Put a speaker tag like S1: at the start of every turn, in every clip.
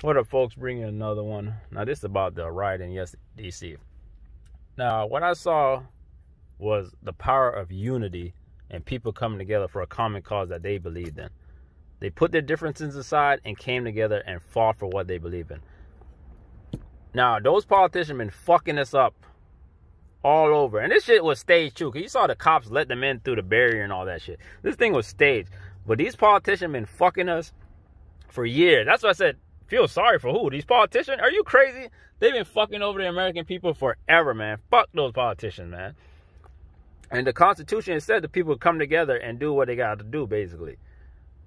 S1: What up, folks? Bringing another one. Now, this is about the riot in DC. Now, what I saw was the power of unity and people coming together for a common cause that they believed in. They put their differences aside and came together and fought for what they believe in. Now, those politicians been fucking us up all over. And this shit was staged too, because you saw the cops let them in through the barrier and all that shit. This thing was staged. But these politicians been fucking us for years. That's why I said, feel sorry for who? These politicians? Are you crazy? They've been fucking over the American people forever, man. Fuck those politicians, man. And the Constitution has said the people come together and do what they got to do, basically.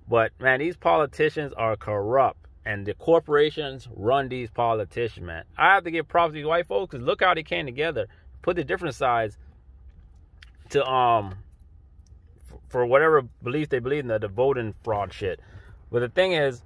S1: But, man, these politicians are corrupt. And the corporations run these politicians, man. I have to give props to these white folks, because look how they came together, put the different sides to, for whatever belief they believe in, the voting fraud shit. But the thing is,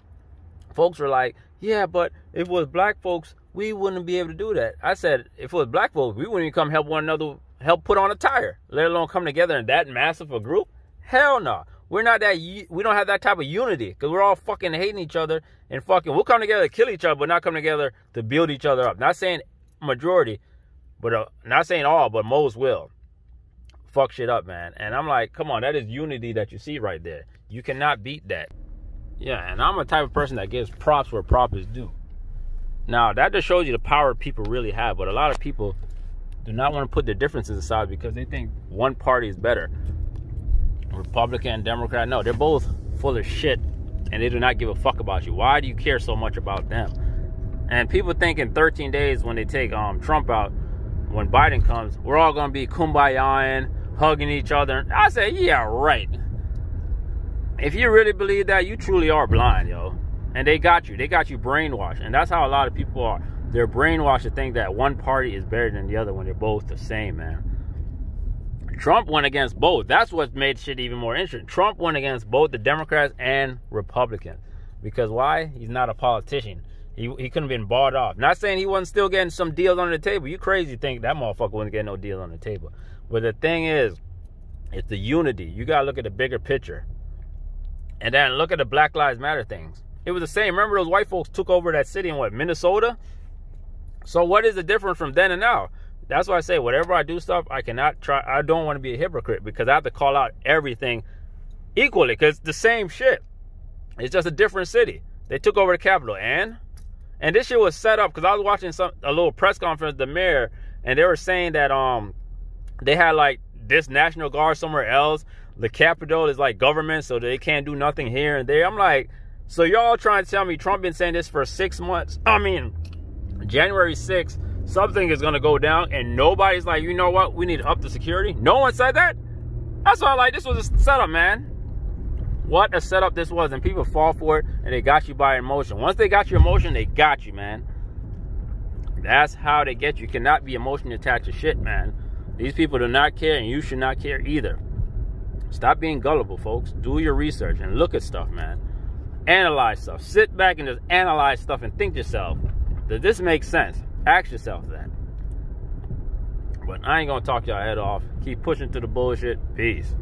S1: folks were like, yeah, but if it was black folks, we wouldn't be able to do that. I said, if it was black folks, we wouldn't even come help one another, help put on a tire, let alone come together in that massive a group. Hell no. We're not that, we don't have that type of unity, because we're all fucking hating each other and fucking, we'll come together to kill each other, but not come together to build each other up. Not saying majority, but not saying all, but most will. Fuck shit up, man. And I'm like, come on, that is unity that you see right there. You cannot beat that. Yeah, and I'm a type of person that gives props where props is due. Now, that just shows you the power people really have. But a lot of people do not want to put their differences aside because they think one party is better. Republican, Democrat, no, they're both full of shit. And they do not give a fuck about you. Why do you care so much about them? And people think in 13 days when they take Trump out, when Biden comes, we're all going to be kumbaya-ing, hugging each other. I say, yeah, right. If you really believe that, you truly are blind, yo. And they got you. They got you brainwashed. And that's how a lot of people are. They're brainwashed to think that one party is better than the other when they're both the same, man. Trump went against both. That's what made shit even more interesting. Trump went against both the Democrats and Republicans. Because why? He's not a politician. He couldn't have been bought off. Not saying he wasn't still getting some deals on the table. You crazy to think that motherfucker wasn't getting no deal on the table. But the thing is, it's the unity. You got to look at the bigger picture. And then look at the Black Lives Matter things. It was the same. Remember those white folks took over that city in what, Minnesota? So what is the difference from then and now? That's why I say whatever I do stuff, I don't want to be a hypocrite because I have to call out everything equally because it's the same shit. It's just a different city. They took over the Capitol and this shit was set up because I was watching a little press conference of the mayor and they were saying that they had like this National Guard somewhere else. The Capitol is like government, so they can't do nothing here and there. I'm like, so y'all trying to tell me Trump been saying this for 6 months? I mean, January 6th, something is going to go down, and nobody's like, you know what? We need to up the security. No one said that? That's why I'm like, this was a setup, man. What a setup this was, and people fall for it, and they got you by emotion. Once they got your emotion, they got you, man. That's how they get you. You cannot be emotionally attached to shit, man. These people do not care, and you should not care either. Stop being gullible, folks. Do your research and look at stuff, man. Analyze stuff. Sit back and just analyze stuff and think to yourself, does this make sense? Ask yourself that. But I ain't gonna talk y'all head off. Keep pushing through the bullshit. Peace.